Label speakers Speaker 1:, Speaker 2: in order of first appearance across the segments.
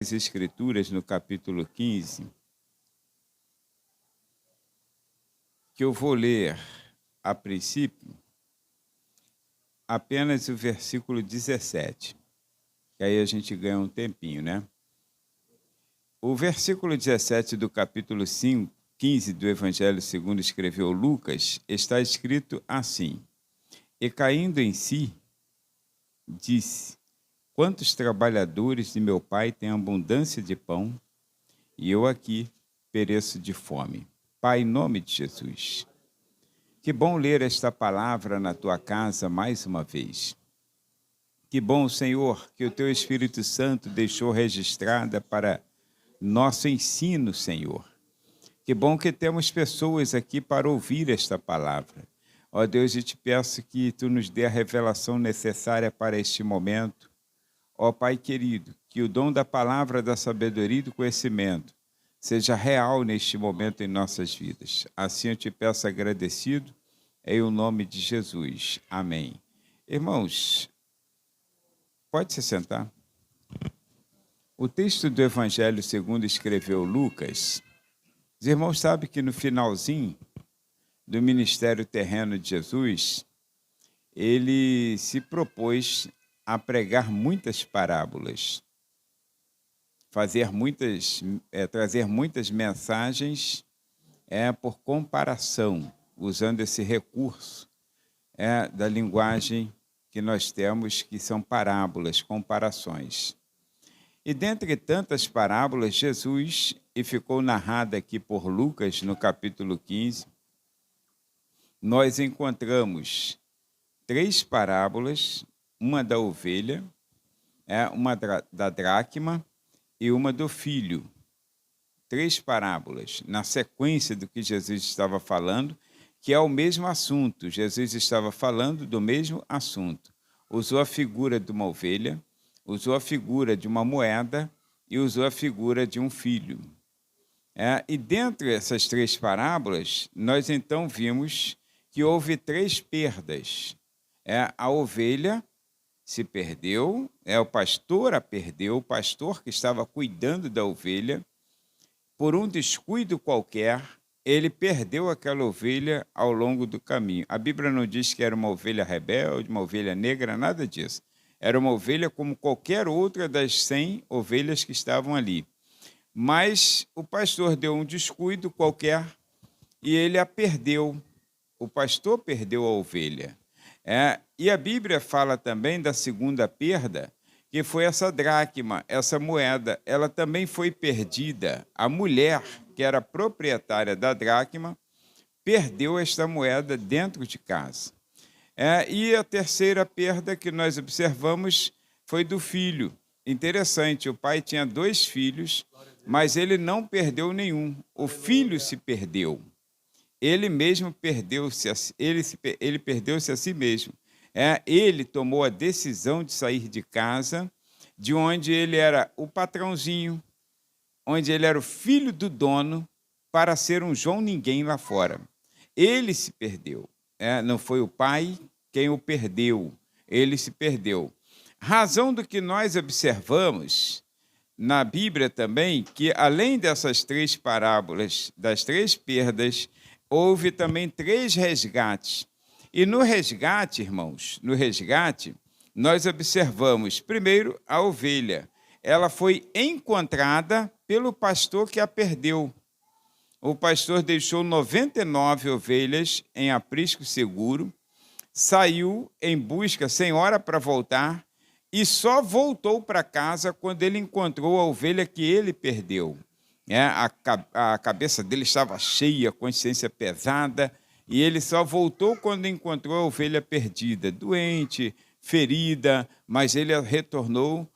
Speaker 1: as Escrituras, no capítulo 15, que eu vou ler, a princípio, apenas o versículo 17, que aí a gente ganha um tempinho, né? O versículo 17 do capítulo 15 do Evangelho segundo escreveu Lucas, está escrito assim: E caindo em si, disse: Quantos trabalhadores de meu pai têm abundância de pão, e eu aqui pereço de fome. Pai, em nome de Jesus, que bom ler esta palavra na tua casa mais uma vez. Que bom, Senhor, que o teu Espírito Santo deixou registrada para nosso ensino, Senhor. Que bom que temos pessoas aqui para ouvir esta palavra. Ó Deus, eu te peço que tu nos dê a revelação necessária para este momento. Ó Pai querido, que o dom da palavra, da sabedoria e do conhecimento seja real neste momento em nossas vidas. Assim eu te peço agradecido, em o nome de Jesus. Amém. Irmãos, pode se sentar. O texto do Evangelho segundo escreveu Lucas, os irmãos sabem que no finalzinho do ministério terreno de Jesus, ele se propôs a pregar muitas parábolas, trazer muitas mensagens por comparação, usando esse recurso da linguagem que nós temos, que são parábolas, comparações. E dentre tantas parábolas, Jesus, e ficou narrada aqui por Lucas, no capítulo 15, nós encontramos 3 parábolas, uma da ovelha, uma da dracma e uma do filho. 3 parábolas, na sequência do que Jesus estava falando, que é o mesmo assunto. Jesus estava falando do mesmo assunto. Usou a figura de uma ovelha, usou a figura de uma moeda e usou a figura de um filho. E dentre essas 3 parábolas, nós então vimos que houve 3 perdas. A ovelha se perdeu, o pastor a perdeu, o pastor que estava cuidando da ovelha, por um descuido qualquer, ele perdeu aquela ovelha ao longo do caminho. A Bíblia não diz que era uma ovelha rebelde, uma ovelha negra, nada disso. Era uma ovelha como qualquer outra das 100 ovelhas que estavam ali. Mas o pastor deu um descuido qualquer e ele a perdeu. O pastor perdeu a ovelha. E a Bíblia fala também da segunda perda, que foi essa dracma, essa moeda. Ela também foi perdida. A mulher, que era proprietária da dracma, perdeu esta moeda dentro de casa. E a terceira perda que nós observamos foi do filho. Interessante, o pai tinha 2 filhos, mas ele não perdeu nenhum. O filho se perdeu. Ele mesmo perdeu-se, ele perdeu-se a si mesmo. Ele tomou a decisão de sair de casa, de onde ele era o patrãozinho, onde ele era o filho do dono, para ser um João Ninguém lá fora. Ele se perdeu. Não foi o pai quem o perdeu, ele se perdeu. Razão do que nós observamos na Bíblia também, que além dessas 3 parábolas, das 3 perdas, houve também 3 resgates. E no resgate, irmãos, nós observamos, primeiro, a ovelha. Ela foi encontrada pelo pastor que a perdeu. O pastor deixou 99 ovelhas em aprisco seguro, saiu em busca, sem hora para voltar, e só voltou para casa quando ele encontrou a ovelha que ele perdeu. A cabeça dele estava cheia, a consciência pesada, e ele só voltou quando encontrou a ovelha perdida, doente, ferida, mas ele retornou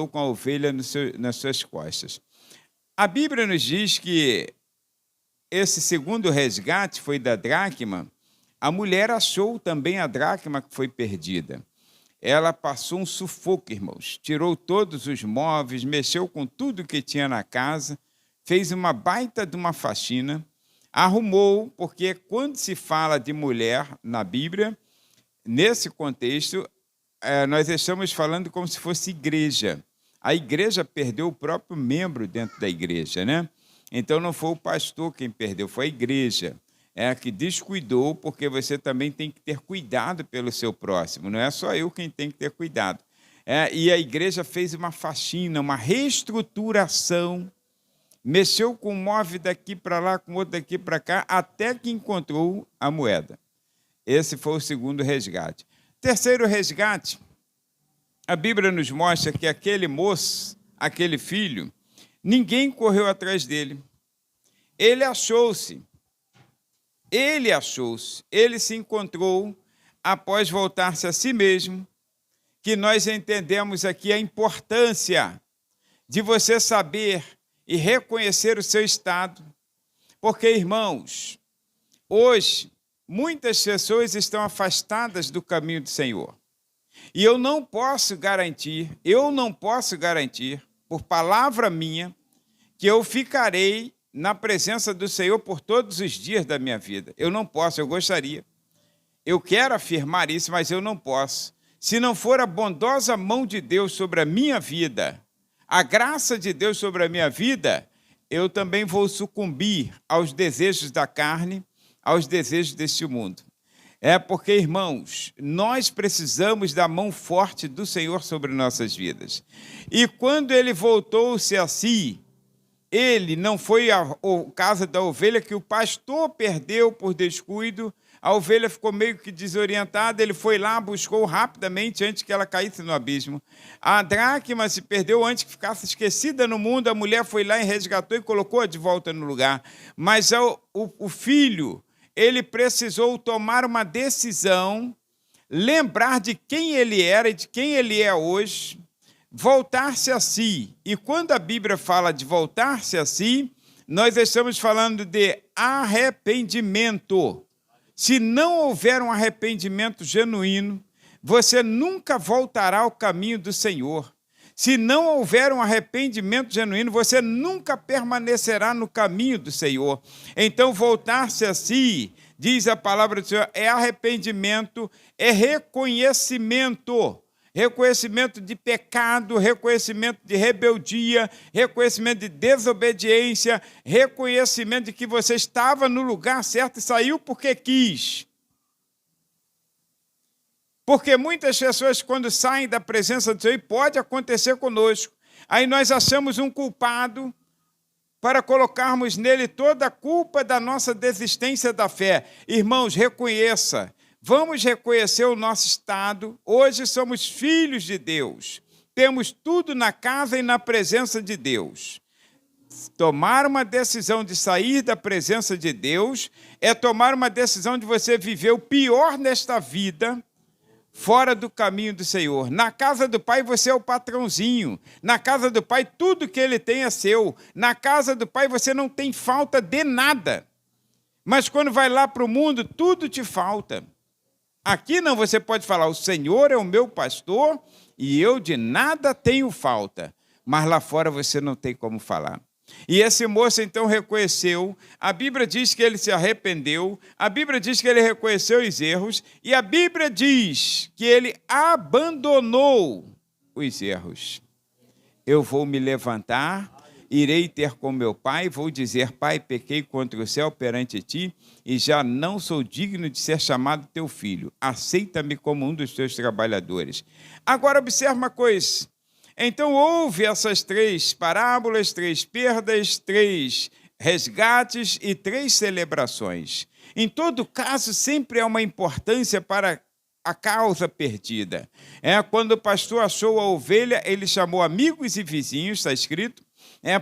Speaker 1: com a ovelha nas suas costas. A Bíblia nos diz que esse segundo resgate foi da dracma. A mulher achou também a dracma que foi perdida. Ela passou um sufoco, irmãos. Tirou todos os móveis, mexeu com tudo que tinha na casa, fez uma baita de uma faxina, arrumou, porque quando se fala de mulher na Bíblia, nesse contexto, nós estamos falando como se fosse igreja. A igreja perdeu o próprio membro dentro da igreja, né? Então não foi o pastor quem perdeu, foi a igreja. É a que descuidou, porque você também tem que ter cuidado pelo seu próximo. Não é só eu quem tem que ter cuidado. E a igreja fez uma faxina, uma reestruturação, mexeu com um móvel daqui para lá, com outro daqui para cá, até que encontrou a moeda. Esse foi o segundo resgate. Terceiro resgate, a Bíblia nos mostra que aquele moço, aquele filho, ninguém correu atrás dele. Ele achou-se, ele se encontrou após voltar-se a si mesmo, que nós entendemos aqui a importância de você saber e reconhecer o seu estado. Porque, irmãos, hoje, muitas pessoas estão afastadas do caminho do Senhor. E eu não posso garantir, por palavra minha, que eu ficarei na presença do Senhor por todos os dias da minha vida. Eu não posso, eu gostaria. Eu quero afirmar isso, mas eu não posso. Se não for a bondosa mão de Deus sobre a minha vida, a graça de Deus sobre a minha vida, eu também vou sucumbir aos desejos da carne, aos desejos deste mundo. Porque, irmãos, nós precisamos da mão forte do Senhor sobre nossas vidas. E quando ele voltou-se a si, ele não foi o caso da ovelha que o pastor perdeu por descuido. A ovelha ficou meio que desorientada, ele foi lá, buscou rapidamente antes que ela caísse no abismo. A dracma se perdeu antes que ficasse esquecida no mundo, a mulher foi lá e resgatou e colocou-a de volta no lugar. Mas o filho, ele precisou tomar uma decisão, lembrar de quem ele era e de quem ele é hoje, voltar-se a si. E quando a Bíblia fala de voltar-se a si, nós estamos falando de arrependimento. Se não houver um arrependimento genuíno, você nunca voltará ao caminho do Senhor. Se não houver um arrependimento genuíno, você nunca permanecerá no caminho do Senhor. Então, voltar-se a si, diz a palavra do Senhor, é arrependimento, é reconhecimento. Reconhecimento de pecado, reconhecimento de rebeldia, reconhecimento de desobediência, reconhecimento de que você estava no lugar certo e saiu porque quis. Porque muitas pessoas, quando saem da presença do Senhor, e pode acontecer conosco, aí nós achamos um culpado para colocarmos nele toda a culpa da nossa desistência da fé. Irmãos, reconheça. Vamos reconhecer o nosso estado. Hoje somos filhos de Deus. Temos tudo na casa e na presença de Deus. Tomar uma decisão de sair da presença de Deus é tomar uma decisão de você viver o pior nesta vida, fora do caminho do Senhor. Na casa do Pai você é o patrãozinho. Na casa do Pai tudo que Ele tem é seu. Na casa do Pai você não tem falta de nada. Mas quando vai lá para o mundo, tudo te falta. Aqui não, você pode falar, o Senhor é o meu pastor e eu de nada tenho falta. Mas lá fora você não tem como falar. E esse moço então reconheceu, a Bíblia diz que ele se arrependeu, a Bíblia diz que ele reconheceu os erros, e a Bíblia diz que ele abandonou os erros. Eu vou me levantar, irei ter com meu pai, vou dizer, pai, pequei contra o céu perante ti, e já não sou digno de ser chamado teu filho. Aceita-me como um dos teus trabalhadores. Agora observa uma coisa. Então houve essas 3 parábolas, 3 perdas, 3 resgates e 3 celebrações. Em todo caso, sempre há uma importância para a causa perdida. Quando o pastor achou a ovelha, ele chamou amigos e vizinhos, está escrito,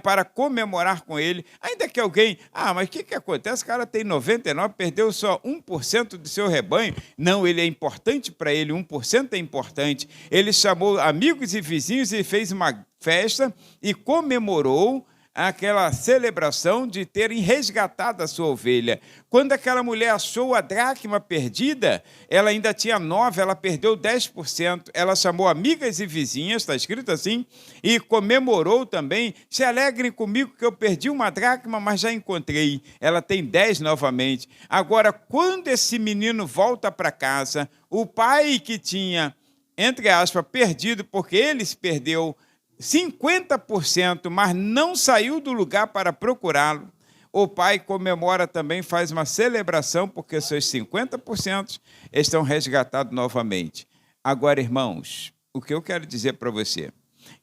Speaker 1: para comemorar com ele. Ainda que alguém, mas o que acontece? O cara tem 99, perdeu só 1% do seu rebanho. Não, ele é importante para ele, 1% é importante. Ele chamou amigos e vizinhos e fez uma festa e comemorou aquela celebração de terem resgatado a sua ovelha. Quando aquela mulher achou a dracma perdida, ela ainda tinha 9, ela perdeu 10%. Ela chamou amigas e vizinhas, está escrito assim, e comemorou também. Se alegrem comigo que eu perdi uma dracma, mas já encontrei. Ela tem 10 novamente. Agora, quando esse menino volta para casa, o pai que tinha, entre aspas, perdido, porque ele se perdeu, 50%, mas não saiu do lugar para procurá-lo, o pai comemora também, faz uma celebração, porque seus 50% estão resgatados novamente. Agora, irmãos, o que eu quero dizer para você,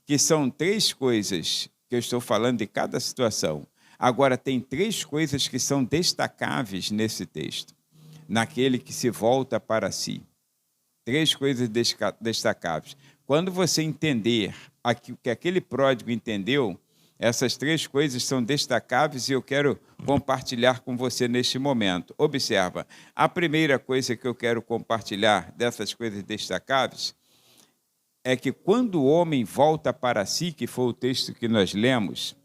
Speaker 1: que são 3 coisas que eu estou falando de cada situação. Agora, tem 3 coisas que são destacáveis nesse texto, naquele que se volta para si. 3 coisas destacáveis. Quando você entender o que aquele pródigo entendeu, essas 3 coisas são destacáveis e eu quero compartilhar com você neste momento. Observa, a primeira coisa que eu quero compartilhar dessas coisas destacáveis é que quando o homem volta para si, que foi o texto que nós lemos,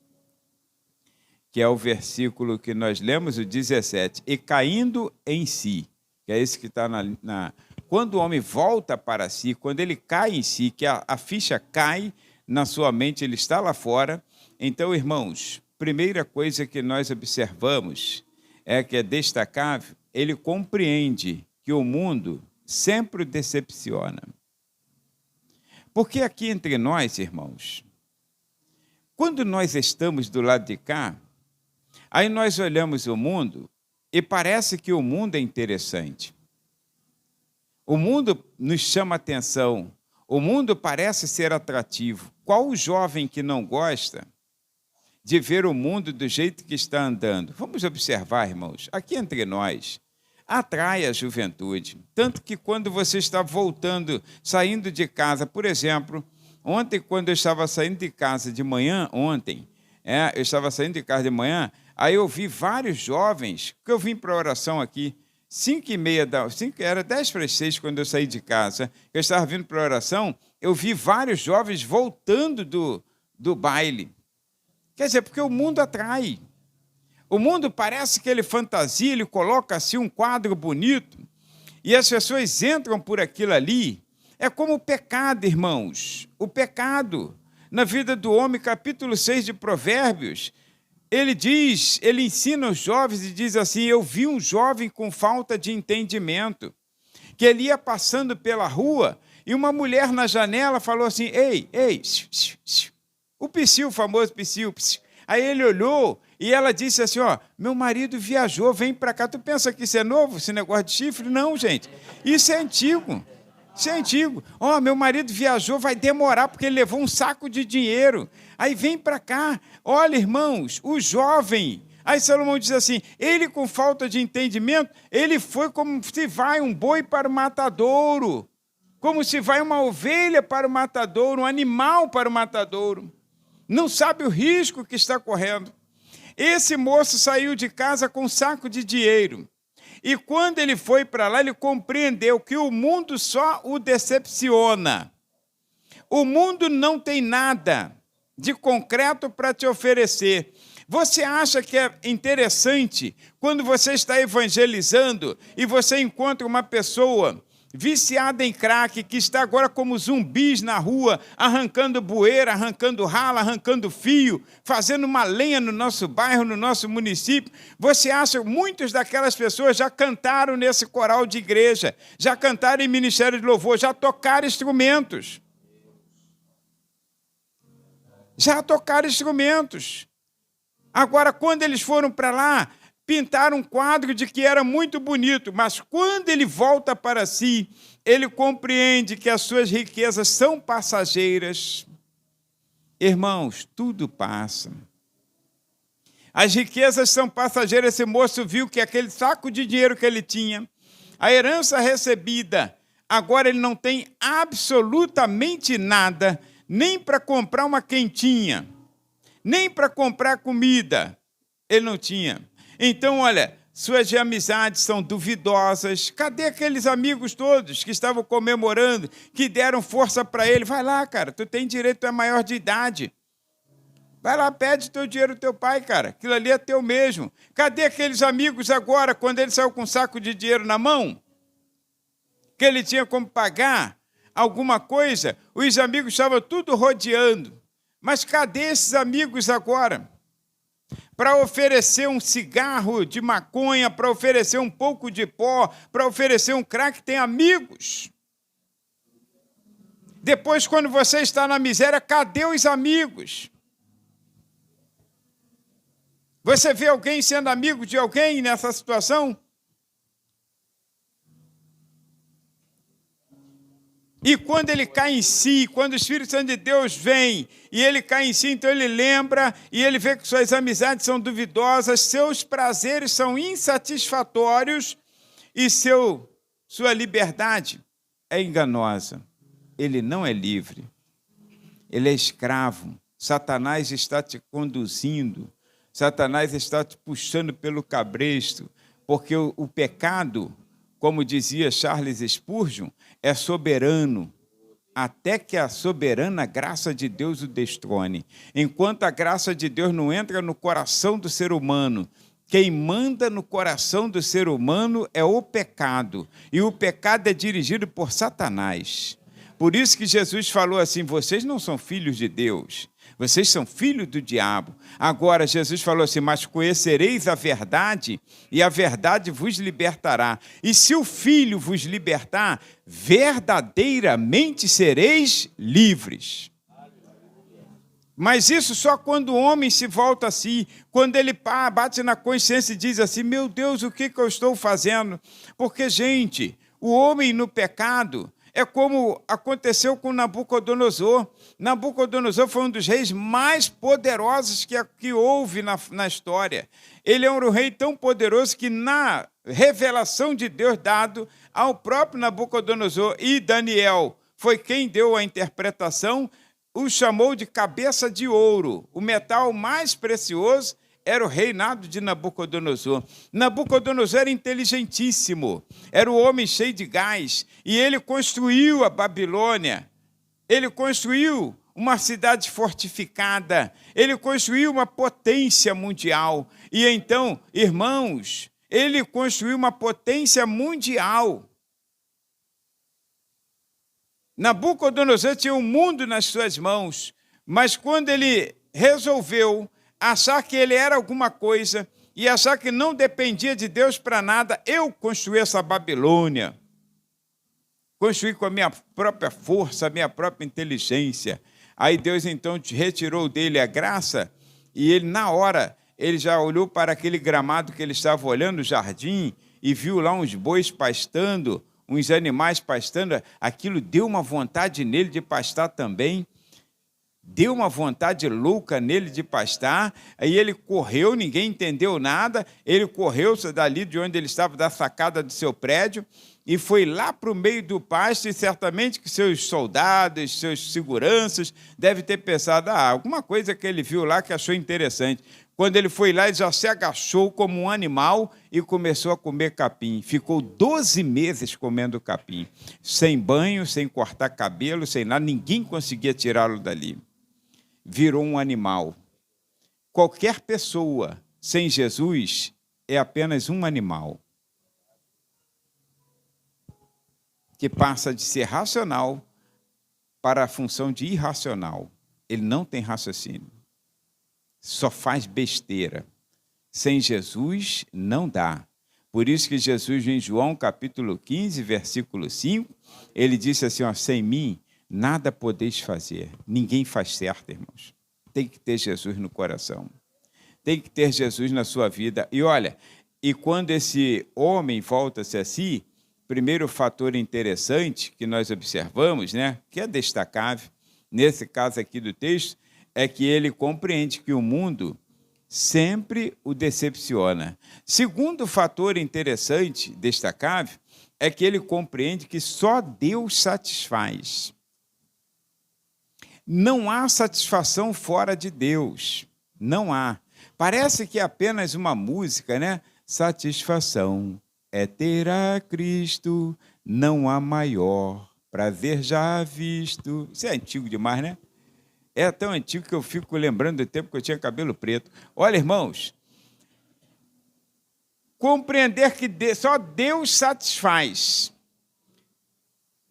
Speaker 1: que é o versículo que nós lemos, o 17, e caindo em si, que é esse que está Quando o homem volta para si, quando ele cai em si, que a ficha cai na sua mente, ele está lá fora. Então, irmãos, primeira coisa que nós observamos é que é destacável, ele compreende que o mundo sempre o decepciona. Porque aqui entre nós, irmãos, quando nós estamos do lado de cá, aí nós olhamos o mundo e parece que o mundo é interessante. O mundo nos chama atenção, o mundo parece ser atrativo. Qual o jovem que não gosta de ver o mundo do jeito que está andando? Vamos observar, irmãos, aqui entre nós, atrai a juventude. Tanto que quando você está voltando, saindo de casa, por exemplo, ontem, quando eu estava saindo de casa de manhã, eu estava saindo de casa de manhã, aí eu vi vários jovens, que eu vim para a oração aqui, 5h30, era 5:50 quando eu saí de casa, eu estava vindo para a oração, eu vi vários jovens voltando do baile. Quer dizer, porque o mundo atrai. O mundo parece que ele fantasia, ele coloca assim um quadro bonito, e as pessoas entram por aquilo ali. É como o pecado, irmãos. O pecado, na vida do homem, capítulo 6 de Provérbios, ele ensina os jovens e diz assim, eu vi um jovem com falta de entendimento, que ele ia passando pela rua, e uma mulher na janela falou assim, ei, o psiu, o famoso psiu. Aí ele olhou e ela disse assim, meu marido viajou, vem para cá. Tu pensa que isso é novo, esse negócio de chifre? Não, gente, isso é antigo. Isso é antigo. Meu marido viajou, vai demorar porque ele levou um saco de dinheiro. Aí vem para cá. Olha, irmãos, o jovem. Aí Salomão diz assim, ele com falta de entendimento, ele foi como se vai um boi para o matadouro, como se vai uma ovelha para o matadouro, um animal para o matadouro. Não sabe o risco que está correndo. Esse moço saiu de casa com um saco de dinheiro. E quando ele foi para lá, ele compreendeu que o mundo só o decepciona. O mundo não tem nada de concreto para te oferecer. Você acha que é interessante quando você está evangelizando e você encontra uma pessoa viciada em crack, que está agora como zumbis na rua, arrancando bueira, arrancando rala, arrancando fio, fazendo uma lenha no nosso bairro, no nosso município. Você acha que muitas daquelas pessoas já cantaram nesse coral de igreja, já cantaram em ministério de louvor, já tocaram instrumentos. Agora, quando eles foram para lá, pintaram um quadro de que era muito bonito, mas quando ele volta para si, ele compreende que as suas riquezas são passageiras. Irmãos, tudo passa. As riquezas são passageiras. Esse moço viu que aquele saco de dinheiro que ele tinha, a herança recebida, agora ele não tem absolutamente nada, nem para comprar uma quentinha, nem para comprar comida, ele não tinha. Então, olha, suas amizades são duvidosas. Cadê aqueles amigos todos que estavam comemorando, que deram força para ele? Vai lá, cara, tu tem direito, tu é maior de idade. Vai lá, pede teu dinheiro ao teu pai, cara, aquilo ali é teu mesmo. Cadê aqueles amigos agora, quando ele saiu com um saco de dinheiro na mão, que ele tinha como pagar alguma coisa? Os amigos estavam tudo rodeando. Mas cadê esses amigos agora? Para oferecer um cigarro de maconha, para oferecer um pouco de pó, para oferecer um crack, tem amigos. Depois, quando você está na miséria, cadê os amigos? Você vê alguém sendo amigo de alguém nessa situação? E quando ele cai em si, quando o Espírito Santo de Deus vem e ele cai em si, então ele lembra e ele vê que suas amizades são duvidosas, seus prazeres são insatisfatórios e sua liberdade é enganosa. Ele não é livre, ele é escravo. Satanás está te conduzindo, Satanás está te puxando pelo cabresto, porque o pecado, como dizia Charles Spurgeon, é soberano, até que a soberana graça de Deus o destrone. Enquanto a graça de Deus não entra no coração do ser humano, quem manda no coração do ser humano é o pecado, e o pecado é dirigido por Satanás. Por isso que Jesus falou assim, vocês não são filhos de Deus, vocês são filhos do diabo. Agora, Jesus falou assim, mas conhecereis a verdade, e a verdade vos libertará. E se o Filho vos libertar, verdadeiramente sereis livres. Mas isso só quando o homem se volta a si, quando ele bate na consciência e diz assim, meu Deus, o que eu estou fazendo? Porque, gente, o homem no pecado é como aconteceu com Nabucodonosor. Nabucodonosor foi um dos reis mais poderosos que houve na história. Ele era um rei tão poderoso que na revelação de Deus dado ao próprio Nabucodonosor, e Daniel foi quem deu a interpretação, o chamou de cabeça de ouro. O metal mais precioso era o reinado de Nabucodonosor. Nabucodonosor era inteligentíssimo, era um homem cheio de gás, e ele construiu a Babilônia, ele construiu uma cidade fortificada, ele construiu uma potência mundial. E então, irmãos, ele construiu uma potência mundial. Nabucodonosor tinha um mundo nas suas mãos, mas quando ele resolveu achar que ele era alguma coisa e achar que não dependia de Deus para nada, eu construí essa Babilônia. Construí com a minha própria força, a minha própria inteligência. Aí Deus então retirou dele a graça e ele, na hora, ele já olhou para aquele gramado que ele estava olhando, o jardim, e viu lá uns bois pastando, uns animais pastando. Aquilo deu uma vontade nele de pastar também. Deu uma vontade louca nele de pastar, aí ele correu, ninguém entendeu nada, ele correu dali de onde ele estava, da sacada do seu prédio, e foi lá para o meio do pasto, e certamente que seus soldados, seus seguranças, devem ter pensado, alguma coisa que ele viu lá que achou interessante. Quando ele foi lá, ele já se agachou como um animal e começou a comer capim. Ficou 12 meses comendo capim, sem banho, sem cortar cabelo, sem nada, ninguém conseguia tirá-lo dali. Virou um animal. Qualquer pessoa sem Jesus é apenas um animal que passa de ser racional para a função de irracional. Ele não tem raciocínio, só faz besteira. Sem Jesus não dá. Por isso que Jesus, em João capítulo 15, versículo 5, ele disse assim, sem mim nada podeis fazer. Ninguém faz certo, irmãos. Tem que ter Jesus no coração. Tem que ter Jesus na sua vida. E olha, e quando esse homem volta-se a si, primeiro fator interessante que nós observamos, que é destacável, nesse caso aqui do texto, é que ele compreende que o mundo sempre o decepciona. Segundo fator interessante, destacável, é que ele compreende que só Deus satisfaz. Não há satisfação fora de Deus. Não há. Parece que é apenas uma música, Satisfação é ter a Cristo, não há maior prazer já visto. Isso é antigo demais, né? É tão antigo que eu fico lembrando do tempo que eu tinha cabelo preto. Olha, irmãos, compreender que só Deus satisfaz,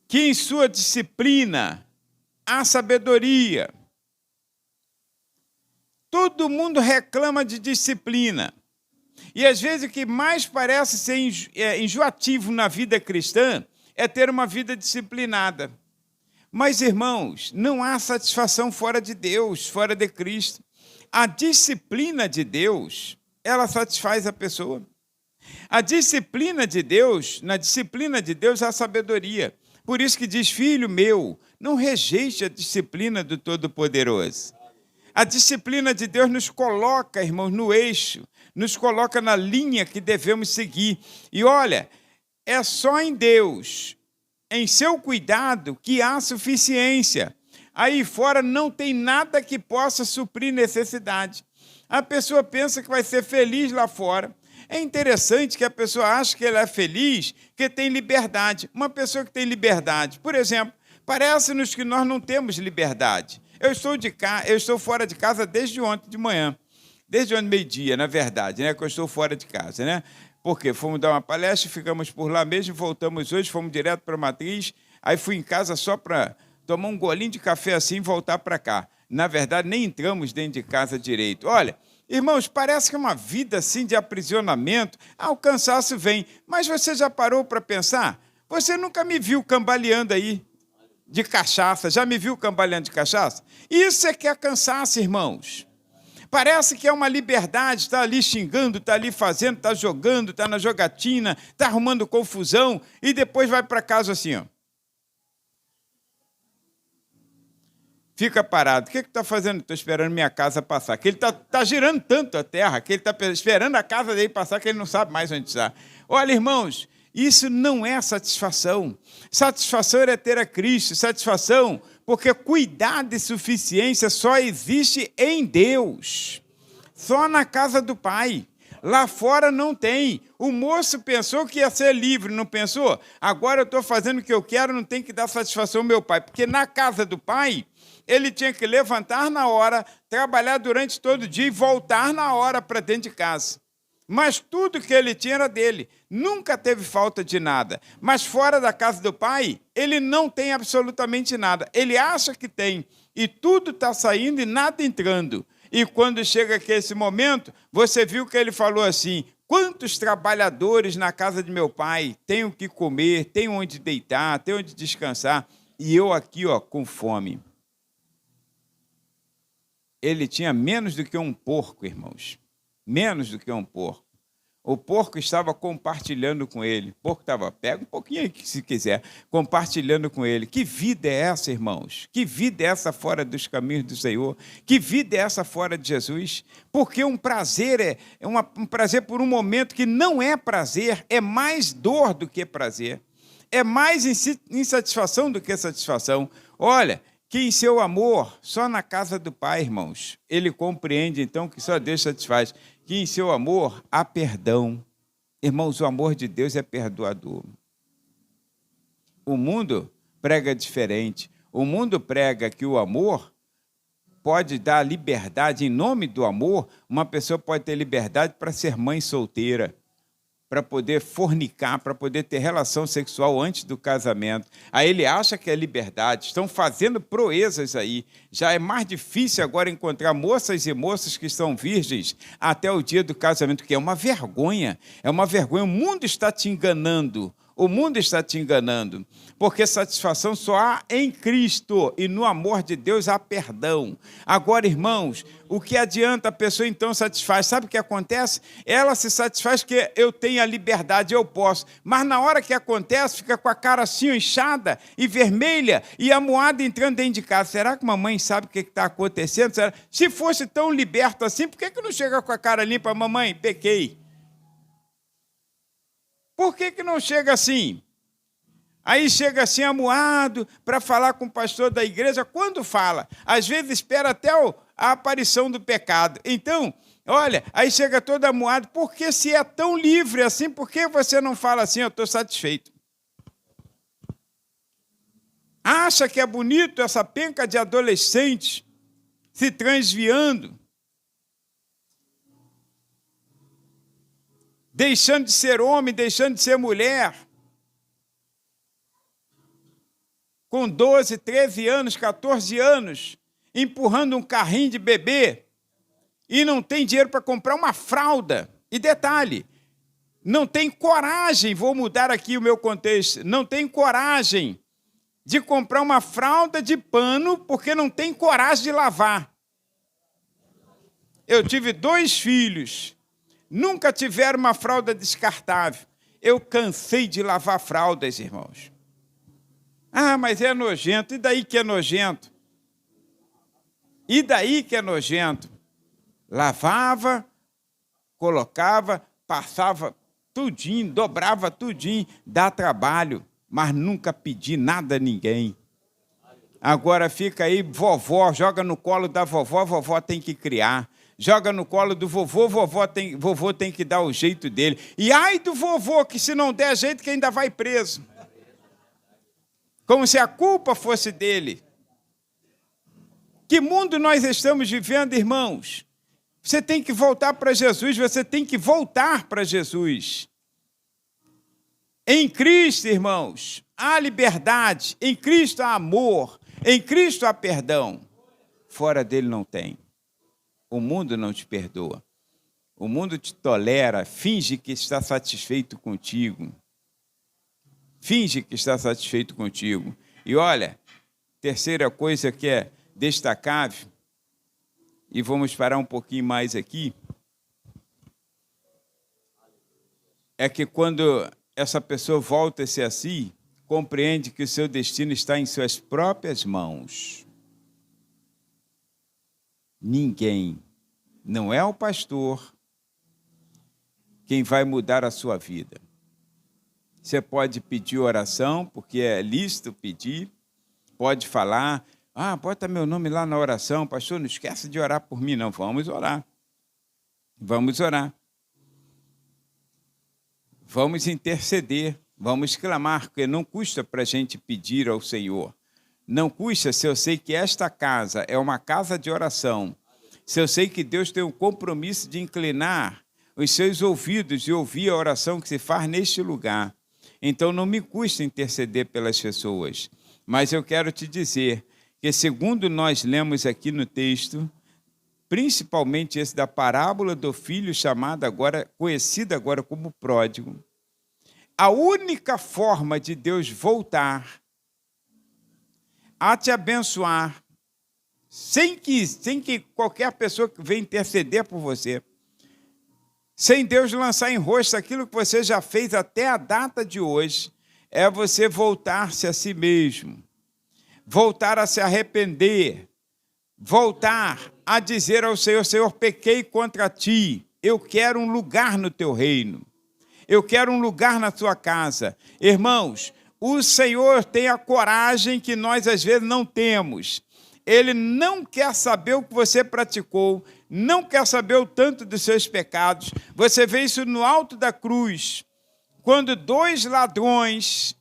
Speaker 1: que em sua disciplina há sabedoria. Todo mundo reclama de disciplina. E às vezes o que mais parece ser enjoativo na vida cristã é ter uma vida disciplinada. Mas, irmãos, não há satisfação fora de Deus, fora de Cristo. A disciplina de Deus, ela satisfaz a pessoa. A disciplina de Deus, na disciplina de Deus há sabedoria. Por isso que diz, filho meu, não rejeite a disciplina do Todo-Poderoso. A disciplina de Deus nos coloca, irmãos, no eixo, nos coloca na linha que devemos seguir. E olha, é só em Deus, em seu cuidado, que há suficiência. Aí fora não tem nada que possa suprir necessidade. A pessoa pensa que vai ser feliz lá fora. É interessante que a pessoa acha que ela é feliz, que tem liberdade. Uma pessoa que tem liberdade, por exemplo, parece-nos que nós não temos liberdade. Eu estou fora de casa desde ontem de manhã, desde ontem meio-dia, na verdade, né, que eu estou fora de casa, né? Porque fomos dar uma palestra, ficamos por lá mesmo, voltamos hoje, fomos direto para a Matriz, aí fui em casa só para tomar um golinho de café assim e voltar para cá. Na verdade, nem entramos dentro de casa direito. Olha, irmãos, parece que é uma vida assim de aprisionamento. O cansaço vem. Mas você já parou para pensar? Você nunca me viu cambaleando aí de cachaça. Já me viu cambaleando de cachaça? Isso é que é cansaço, irmãos. Parece que é uma liberdade, está ali xingando, está ali fazendo, está jogando, está na jogatina, está arrumando confusão e depois vai para casa assim, ó. Fica parado. O que está fazendo? Estou esperando minha casa passar. Que ele está girando tanto a terra, que ele está esperando a casa dele passar, que ele não sabe mais onde está. Olha, irmãos, isso não é satisfação. Satisfação é ter a Cristo. Satisfação, porque cuidado e suficiência só existe em Deus. Só na casa do Pai. Lá fora não tem. O moço pensou que ia ser livre, não pensou? Agora eu estou fazendo o que eu quero, não tem que dar satisfação ao meu pai. Porque na casa do Pai, ele tinha que levantar na hora, trabalhar durante todo o dia e voltar na hora para dentro de casa. Mas tudo que ele tinha era dele. Nunca teve falta de nada. Mas fora da casa do Pai, ele não tem absolutamente nada. Ele acha que tem. E tudo está saindo e nada entrando. E quando chega aqui esse momento, você viu que ele falou assim, quantos trabalhadores na casa de meu pai têm o que comer, têm onde deitar, têm onde descansar, e eu aqui, ó, com fome. Ele tinha menos do que um porco, irmãos. Menos do que um porco. O porco estava compartilhando com ele. O porco estava, pega um pouquinho aí, se quiser, compartilhando com ele. Que vida é essa, irmãos? Que vida é essa fora dos caminhos do Senhor? Que vida é essa fora de Jesus? Porque um prazer um prazer por um momento que não é prazer, é mais dor do que prazer. É mais insatisfação do que satisfação. Olha, que em seu amor, só na casa do Pai, irmãos, ele compreende, então, que só Deus satisfaz, que em seu amor há perdão. Irmãos, o amor de Deus é perdoador. O mundo prega diferente. O mundo prega que o amor pode dar liberdade, em nome do amor, uma pessoa pode ter liberdade para ser mãe solteira, para poder fornicar, para poder ter relação sexual antes do casamento. Aí ele acha que é liberdade. Estão fazendo proezas aí. Já é mais difícil agora encontrar moças e moças que estão virgens até o dia do casamento, que é uma vergonha. É uma vergonha. O mundo está te enganando. O mundo está te enganando, porque satisfação só há em Cristo e no amor de Deus há perdão. Agora, irmãos, o que adianta a pessoa então satisfaz? Sabe o que acontece? Ela se satisfaz que eu tenho a liberdade, eu posso, mas na hora que acontece, fica com a cara assim inchada e vermelha e amuada entrando dentro de casa. Será que mamãe sabe o que está acontecendo? Se fosse tão liberto assim, por que não chega com a cara limpa? Mamãe, pequei. Por que não chega assim? Aí chega assim amuado para falar com o pastor da igreja. Quando fala? Às vezes espera até a aparição do pecado. Então, olha, aí chega todo amuado. Porque se é tão livre assim, por que você não fala assim, eu estou satisfeito? Acha que é bonito essa penca de adolescentes se transviando, deixando de ser homem, deixando de ser mulher, com 12, 13 anos, 14 anos, empurrando um carrinho de bebê e não tem dinheiro para comprar uma fralda. E detalhe, não tem coragem, vou mudar aqui o meu contexto, não tem coragem de comprar uma fralda de pano porque não tem coragem de lavar. Eu tive 2 filhos, nunca tiveram uma fralda descartável. Eu cansei de lavar fraldas, irmãos. Ah, mas é nojento. E daí que é nojento? E daí que é nojento? Lavava, colocava, passava tudinho, dobrava tudinho, dá trabalho, mas nunca pedi nada a ninguém. Agora fica aí, vovó, joga no colo da vovó, vovó tem que criar. Joga no colo do vovô, vovô tem que dar o jeito dele. E ai do vovô, que se não der jeito, que ainda vai preso. Como se a culpa fosse dele. Que mundo nós estamos vivendo, irmãos? Você tem que voltar para Jesus, você tem que voltar para Jesus. Em Cristo, irmãos, há liberdade, em Cristo há amor, em Cristo há perdão. Fora dele não tem. O mundo não te perdoa. O mundo te tolera, finge que está satisfeito contigo. Finge que está satisfeito contigo. E olha, terceira coisa que é destacável, e vamos parar um pouquinho mais aqui, é que quando essa pessoa volta a ser assim, compreende que o seu destino está em suas próprias mãos. Ninguém, não é o pastor, quem vai mudar a sua vida. Você pode pedir oração, porque é lícito pedir, pode falar, bota meu nome lá na oração, pastor, não esquece de orar por mim, não, vamos orar. Vamos orar. Vamos interceder, vamos clamar, porque não custa para a gente pedir ao Senhor. Não custa se eu sei que esta casa é uma casa de oração, se eu sei que Deus tem o compromisso de inclinar os seus ouvidos e ouvir a oração que se faz neste lugar. Então não me custa interceder pelas pessoas, mas eu quero te dizer que, segundo nós lemos aqui no texto, principalmente esse da parábola do filho conhecido agora como pródigo, a única forma de Deus voltar a te abençoar, sem que qualquer pessoa venha interceder por você, sem Deus lançar em rosto aquilo que você já fez até a data de hoje, é você voltar-se a si mesmo, voltar a se arrepender, voltar a dizer ao Senhor, Senhor, pequei contra ti, eu quero um lugar no teu reino, eu quero um lugar na tua casa. Irmãos, o Senhor tem a coragem que nós às vezes não temos. Ele não quer saber o que você praticou, não quer saber o tanto dos seus pecados. Você vê isso no alto da cruz, quando 2 ladrões,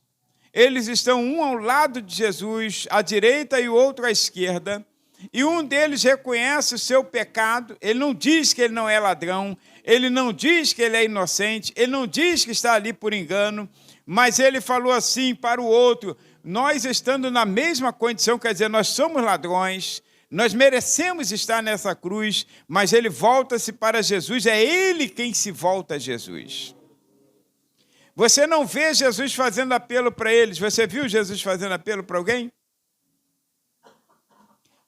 Speaker 1: eles estão um ao lado de Jesus, à direita e o outro à esquerda, e um deles reconhece o seu pecado, ele não diz que ele não é ladrão, ele não diz que ele é inocente, ele não diz que está ali por engano, mas ele falou assim para o outro, nós estando na mesma condição, quer dizer, nós somos ladrões, nós merecemos estar nessa cruz, mas ele volta-se para Jesus, é ele quem se volta a Jesus. Você não vê Jesus fazendo apelo para eles, você viu Jesus fazendo apelo para alguém?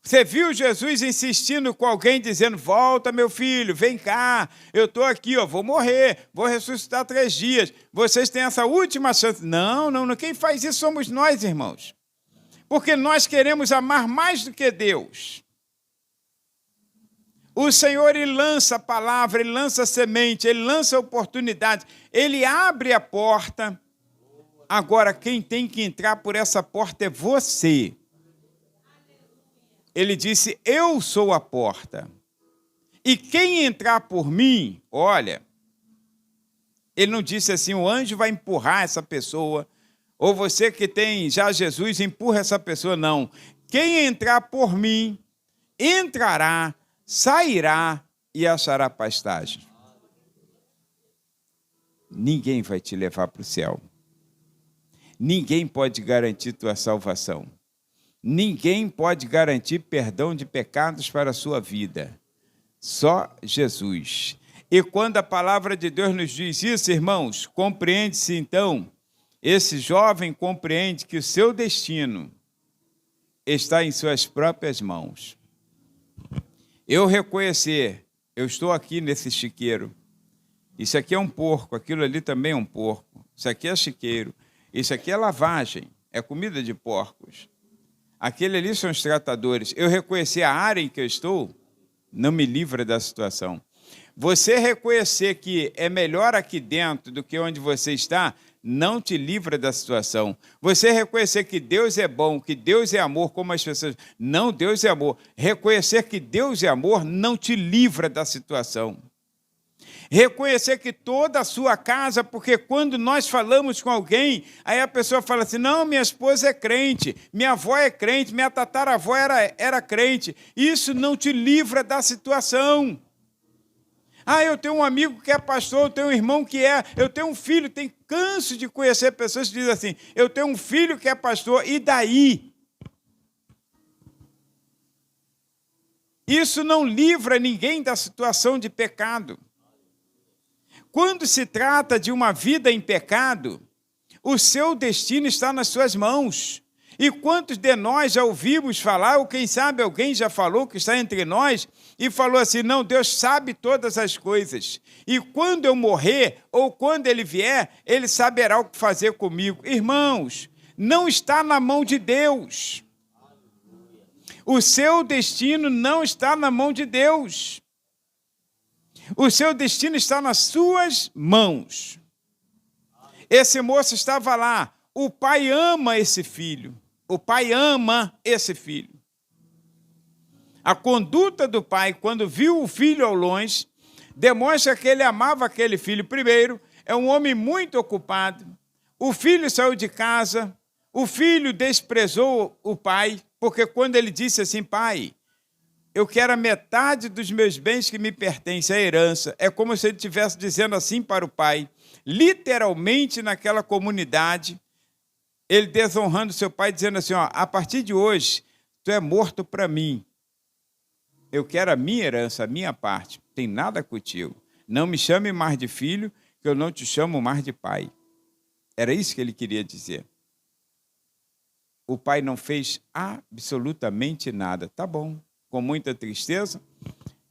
Speaker 1: Você viu Jesus insistindo com alguém, dizendo, volta meu filho, vem cá, eu estou aqui, vou morrer, vou ressuscitar 3 dias, vocês têm essa última chance. Não, quem faz isso somos nós, irmãos. Porque nós queremos amar mais do que Deus. O Senhor, ele lança a palavra, ele lança a semente, ele lança a oportunidade, ele abre a porta. Agora, quem tem que entrar por essa porta é você. Ele disse, eu sou a porta. E quem entrar por mim, olha, ele não disse assim, o anjo vai empurrar essa pessoa, ou você que tem já Jesus, empurra essa pessoa, não. Quem entrar por mim, entrará, sairá e achará pastagem. Ninguém vai te levar para o céu. Ninguém pode garantir tua salvação. Ninguém pode garantir perdão de pecados para a sua vida. Só Jesus. E quando a palavra de Deus nos diz isso, irmãos, compreende-se então Esse jovem compreende que o seu destino está em suas próprias mãos. Eu reconhecer, eu estou aqui nesse chiqueiro. Isso aqui é um porco, aquilo ali também é um porco. Isso aqui é chiqueiro. Isso aqui é lavagem, é comida de porcos. Aquele ali são os tratadores. Eu reconhecer a área em que eu estou, não me livra da situação. Você reconhecer que é melhor aqui dentro do que onde você está, não te livra da situação. Você reconhecer que Deus é bom, que Deus é amor, como as pessoas... Não, Deus é amor. Reconhecer que Deus é amor não te livra da situação. Reconhecer que toda a sua casa, porque quando nós falamos com alguém, aí a pessoa fala assim, não, minha esposa é crente, minha avó é crente, minha tataravó era crente. Isso não te livra da situação. Ah, eu tenho um amigo que é pastor, eu tenho um irmão que é, eu tenho um filho, canso de conhecer pessoas que dizem assim, eu tenho um filho que é pastor, e daí? Isso não livra ninguém da situação de pecado. Quando se trata de uma vida em pecado, o seu destino está nas suas mãos. E quantos de nós já ouvimos falar, ou quem sabe alguém já falou que está entre nós, e falou assim, não, Deus sabe todas as coisas. E quando eu morrer, ou quando Ele vier, Ele saberá o que fazer comigo. Irmãos, não está na mão de Deus. O seu destino não está na mão de Deus. O seu destino está nas suas mãos. Esse moço estava lá. O pai ama esse filho. O pai ama esse filho. A conduta do pai, quando viu o filho ao longe, demonstra que ele amava aquele filho. Primeiro, é um homem muito ocupado. O filho saiu de casa. O filho desprezou o pai, porque quando ele disse assim, pai, eu quero a metade dos meus bens que me pertencem, a herança. É como se ele estivesse dizendo assim para o pai. Literalmente, naquela comunidade, ele desonrando seu pai, dizendo assim, ó, a partir de hoje, tu é morto para mim. Eu quero a minha herança, a minha parte. Tem nada contigo. Não me chame mais de filho, que eu não te chamo mais de pai. Era isso que ele queria dizer. O pai não fez absolutamente nada. Tá bom. Com muita tristeza,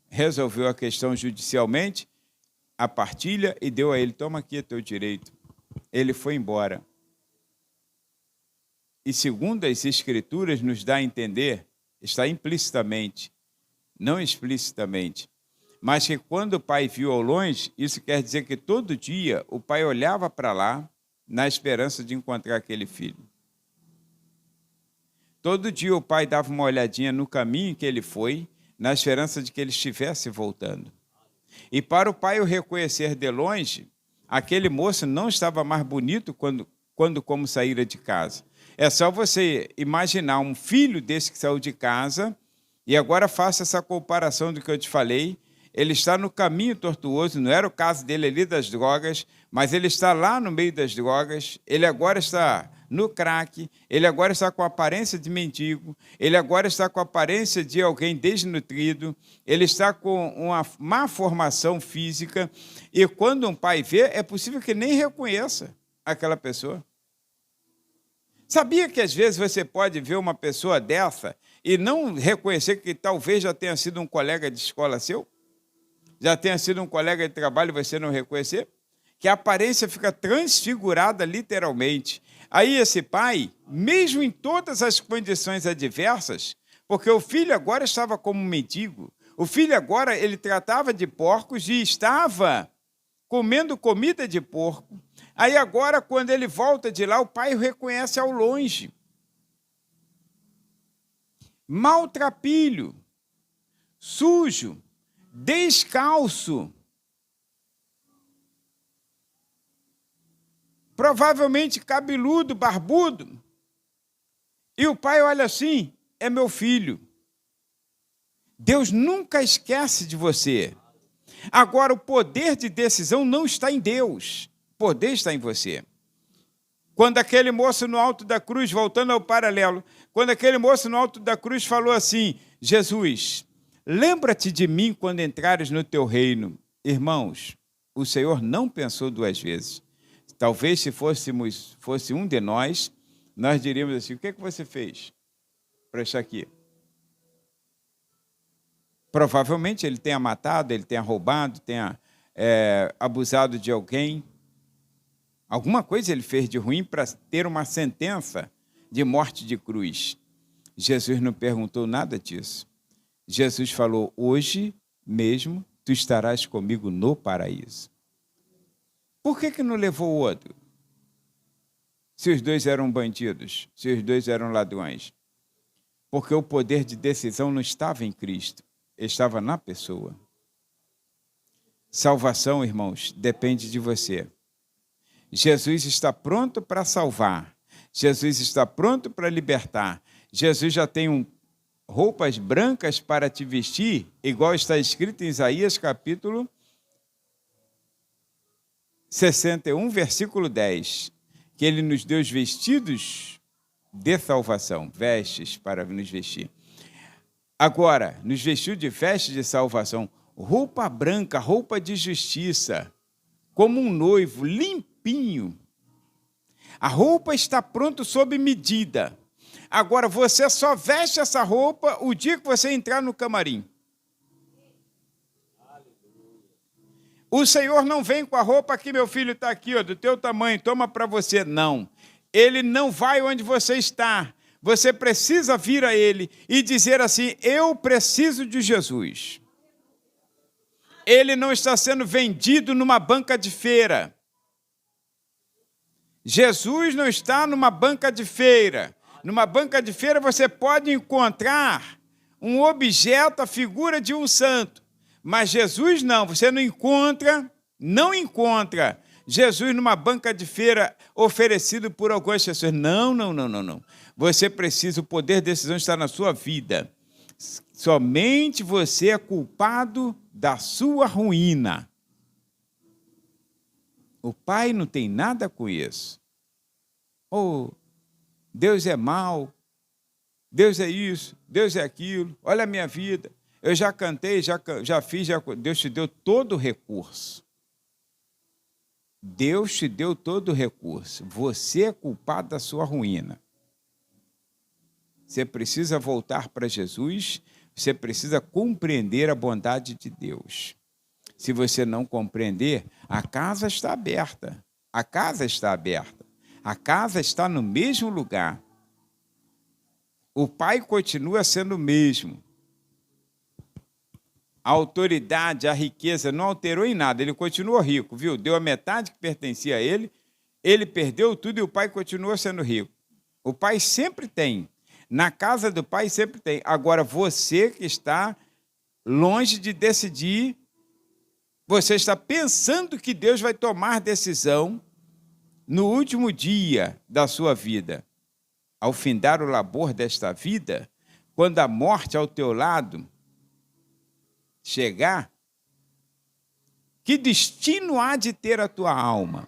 Speaker 1: resolveu a questão judicialmente, a partilha e deu a ele, toma aqui o teu direito. Ele foi embora. E segundo as Escrituras nos dá a entender, está implicitamente, não explicitamente, mas que quando o pai viu ao longe, isso quer dizer que todo dia o pai olhava para lá na esperança de encontrar aquele filho. Todo dia o pai dava uma olhadinha no caminho que ele foi, na esperança de que ele estivesse voltando. E para o pai o reconhecer de longe, aquele moço não estava mais bonito quando como saíra de casa. É só você imaginar um filho desse que saiu de casa, e agora faça essa comparação do que eu te falei, ele está no caminho tortuoso, não era o caso dele ali das drogas, mas ele está lá no meio das drogas, ele agora está no crack, ele agora está com a aparência de mendigo, ele agora está com a aparência de alguém desnutrido, ele está com uma má formação física, e quando um pai vê, é possível que nem reconheça aquela pessoa. Sabia que às vezes você pode ver uma pessoa dessa e não reconhecer que talvez já tenha sido um colega de escola seu? Já tenha sido um colega de trabalho e você não reconhecer? Que a aparência fica transfigurada literalmente. Aí esse pai, mesmo em todas as condições adversas, porque o filho agora estava como um mendigo, o filho agora ele tratava de porcos e estava comendo comida de porco. Aí agora, quando ele volta de lá, o pai o reconhece ao longe. Maltrapilho, sujo, descalço. Provavelmente cabeludo, barbudo. E o pai olha assim, é meu filho. Deus nunca esquece de você. Agora, o poder de decisão não está em Deus. O poder está em você. Quando aquele moço no alto da cruz, voltando ao paralelo, quando aquele moço no alto da cruz falou assim, Jesus, lembra-te de mim quando entrares no teu reino. Irmãos, o Senhor não pensou duas vezes. Talvez se fosse um de nós diríamos assim, o que você fez para estar aqui? Provavelmente ele tenha matado, ele tenha roubado, tenha abusado de alguém. Alguma coisa ele fez de ruim para ter uma sentença de morte de cruz. Jesus não perguntou nada disso. Jesus falou, hoje mesmo tu estarás comigo no paraíso. Por que não levou o outro? Se os dois eram bandidos, se os dois eram ladrões. Porque o poder de decisão não estava em Cristo, estava na pessoa. Salvação, irmãos, depende de você. Jesus está pronto para salvar. Jesus está pronto para libertar. Jesus já tem roupas brancas para te vestir, igual está escrito em Isaías capítulo 61, versículo 10, que ele nos deu os vestidos de salvação, vestes para nos vestir. Agora, nos vestiu de vestes de salvação, roupa branca, roupa de justiça, como um noivo, limpinho. A roupa está pronta sob medida. Agora, você só veste essa roupa o dia que você entrar no camarim. O Senhor não vem com a roupa aqui, meu filho, está aqui, ó, do teu tamanho, toma para você. Não. Ele não vai onde você está. Você precisa vir a Ele e dizer assim, eu preciso de Jesus. Ele não está sendo vendido numa banca de feira. Jesus não está numa banca de feira. Numa banca de feira você pode encontrar um objeto, a figura de um santo. Mas Jesus não, você não encontra Jesus numa banca de feira oferecido por algumas pessoas. Não. Você precisa, o poder de decisão está na sua vida. Somente você é culpado da sua ruína. O Pai não tem nada com isso. Oh, Deus é mau, Deus é isso, Deus é aquilo, olha a minha vida. Eu já cantei, já fiz, Deus te deu todo o recurso. Deus te deu todo o recurso. Você é culpado da sua ruína. Você precisa voltar para Jesus, você precisa compreender a bondade de Deus. Se você não compreender, a casa está aberta. A casa está aberta. A casa está no mesmo lugar. O Pai continua sendo o mesmo. A autoridade, a riqueza não alterou em nada. Ele continuou rico, viu? Deu a metade que pertencia a ele, ele perdeu tudo e o Pai continua sendo rico. O Pai sempre tem. Na casa do Pai sempre tem. Agora, você que está longe de decidir, você está pensando que Deus vai tomar decisão no último dia da sua vida. Ao findar o labor desta vida, quando a morte ao teu lado chegar, que destino há de ter a tua alma?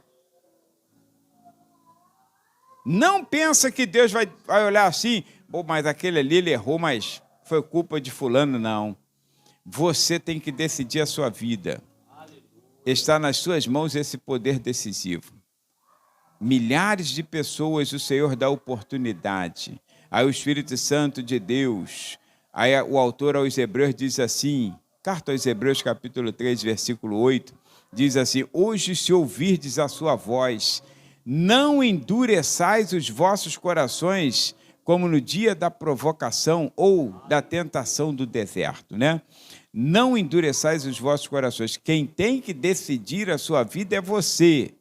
Speaker 1: Não pensa que Deus vai olhar assim, mas aquele ali ele errou, mas foi culpa de fulano, não. Você tem que decidir a sua vida. Está nas suas mãos esse poder decisivo. Milhares de pessoas o Senhor dá oportunidade. Aí o Espírito Santo de Deus, aí o autor aos Hebreus diz assim, carta aos Hebreus, capítulo 3, versículo 8, diz assim, hoje se ouvirdes a sua voz, não endureçais os vossos corações, como no dia da provocação ou da tentação do deserto, né? Não endureçais os vossos corações. Quem tem que decidir a sua vida é você.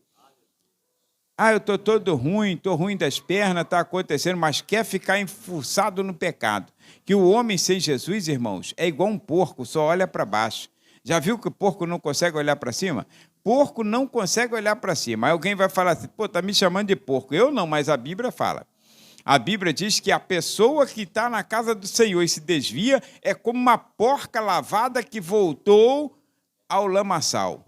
Speaker 1: Eu estou todo ruim, estou ruim das pernas, está acontecendo, mas quer ficar enfuçado no pecado. Que o homem sem Jesus, irmãos, é igual um porco, só olha para baixo. Já viu que o porco não consegue olhar para cima? Porco não consegue olhar para cima. Aí alguém vai falar assim, está me chamando de porco. Eu não, mas a Bíblia fala. A Bíblia diz que a pessoa que está na casa do Senhor e se desvia é como uma porca lavada que voltou ao lamaçal.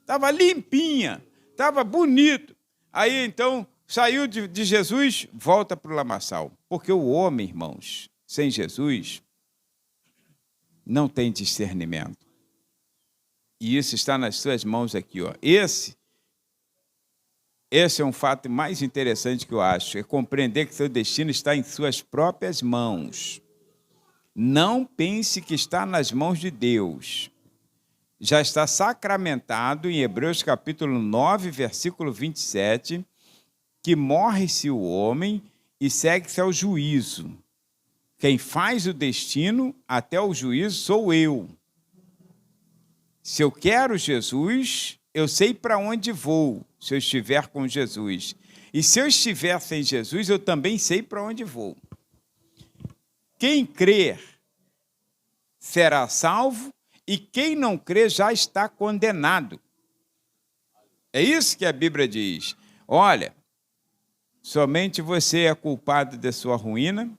Speaker 1: Estava limpinha. Estava bonito. Aí, então, saiu de Jesus, volta para o lamaçal. Porque o homem, irmãos, sem Jesus, não tem discernimento. E isso está nas suas mãos aqui, ó. Esse Esse é um fato mais interessante que eu acho, é compreender que seu destino está em suas próprias mãos. Não pense que está nas mãos de Deus. Já está sacramentado em Hebreus capítulo 9, versículo 27, que morre-se o homem e segue-se ao juízo. Quem faz o destino até o juízo sou eu. Se eu quero Jesus, eu sei para onde vou, se eu estiver com Jesus. E se eu estiver sem Jesus, eu também sei para onde vou. Quem crer será salvo, e quem não crê já está condenado. É isso que a Bíblia diz. Olha, somente você é culpado da sua ruína.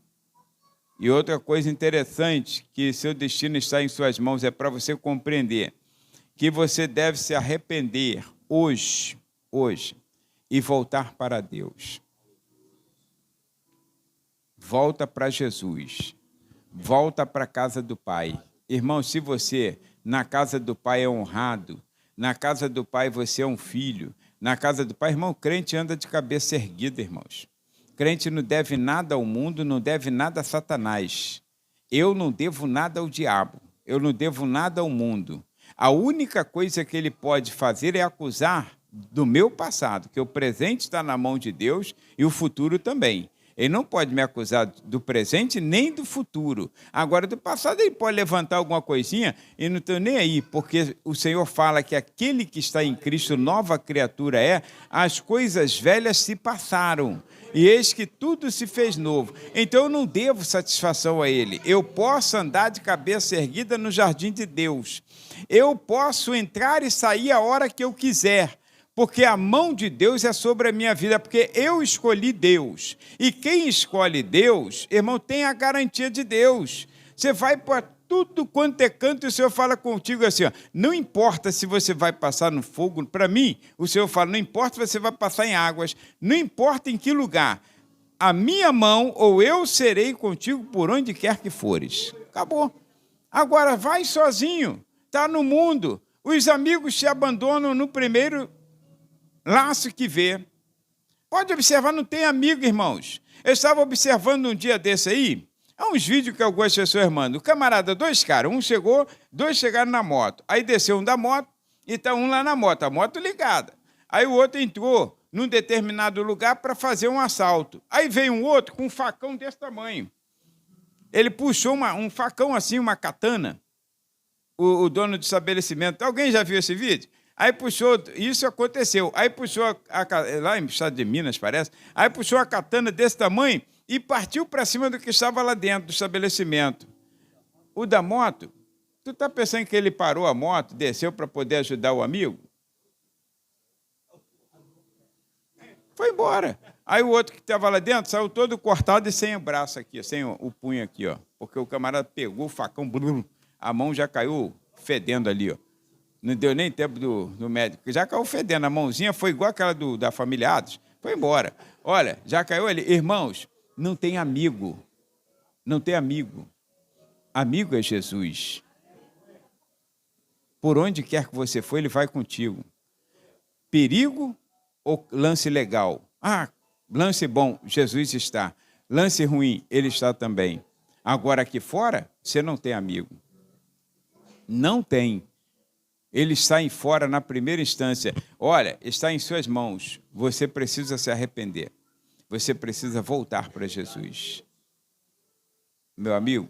Speaker 1: E outra coisa interessante, que seu destino está em suas mãos, é para você compreender que você deve se arrepender hoje, e voltar para Deus. Volta para Jesus. Volta para a casa do Pai. Irmão, se você na casa do Pai é honrado, na casa do Pai você é um filho, na casa do Pai, irmão, crente anda de cabeça erguida, irmãos. Crente não deve nada ao mundo, não deve nada a Satanás. Eu não devo nada ao diabo, eu não devo nada ao mundo. A única coisa que ele pode fazer é acusar do meu passado, que o presente está na mão de Deus e o futuro também. Ele não pode me acusar do presente nem do futuro. Agora, do passado, ele pode levantar alguma coisinha e não estou nem aí, porque o Senhor fala que aquele que está em Cristo, nova criatura é, as coisas velhas se passaram, e eis que tudo se fez novo. Então, eu não devo satisfação a ele. Eu posso andar de cabeça erguida no jardim de Deus. Eu posso entrar e sair a hora que eu quiser, porque a mão de Deus é sobre a minha vida, porque eu escolhi Deus. E quem escolhe Deus, irmão, tem a garantia de Deus. Você vai para tudo quanto é canto e o Senhor fala contigo assim, ó, não importa se você vai passar no fogo, para mim, o Senhor fala, não importa se você vai passar em águas, não importa em que lugar, a minha mão ou eu serei contigo por onde quer que fores. Acabou. Agora vai sozinho, está no mundo, os amigos te abandonam no primeiro laço que vê. Pode observar, não tem amigo, irmãos. Eu estava observando um dia desse aí, há uns vídeos que algumas pessoas mandam. O camarada, dois caras, um chegou, dois chegaram na moto. Aí desceu um da moto e está um lá na moto, a moto ligada. Aí o outro entrou num determinado lugar para fazer um assalto. Aí veio um outro com um facão desse tamanho. Ele puxou um facão assim, uma katana, o dono do estabelecimento. Alguém já viu esse vídeo? Aí puxou, isso aconteceu, aí puxou, lá no estado de Minas, parece, aí puxou a katana desse tamanho e partiu para cima do que estava lá dentro do estabelecimento. O da moto, tu está pensando que ele parou a moto, desceu para poder ajudar o amigo? Foi embora. Aí o outro que estava lá dentro saiu todo cortado e sem o braço aqui, sem o punho aqui, ó, porque o camarada pegou o facão, a mão já caiu fedendo ali, ó. Não deu nem tempo do médico. Já caiu fedendo. A mãozinha foi igual aquela da família Ados. Foi embora. Olha, já caiu ali. Irmãos, não tem amigo. Não tem amigo. Amigo é Jesus. Por onde quer que você for, ele vai contigo. Perigo ou lance legal? Ah, lance bom, Jesus está. Lance ruim, ele está também. Agora aqui fora, você não tem amigo. Não tem. Ele está em fora na primeira instância. Olha, está em suas mãos. Você precisa se arrepender. Você precisa voltar para Jesus. Meu amigo,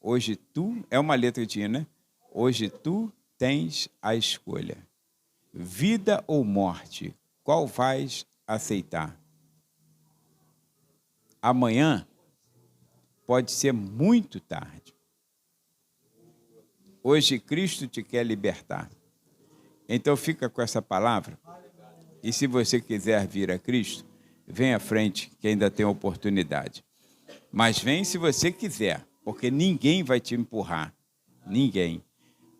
Speaker 1: hoje tu... É uma letrinha, né? Hoje tu tens a escolha. Vida ou morte, qual vais aceitar? Amanhã pode ser muito tarde. Hoje Cristo te quer libertar. Então fica com essa palavra. E se você quiser vir a Cristo, vem à frente, que ainda tem oportunidade. Mas vem se você quiser, porque ninguém vai te empurrar. Ninguém.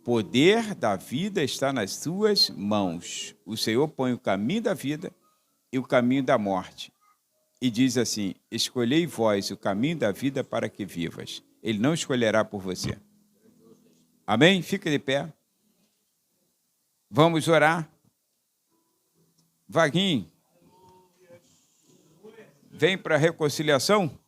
Speaker 1: Poder da vida está nas suas mãos. O Senhor põe o caminho da vida e o caminho da morte. E diz assim, escolhei vós o caminho da vida para que vivas. Ele não escolherá por você. Amém? Fica de pé. Vamos orar. Vaguinho, vem para a reconciliação?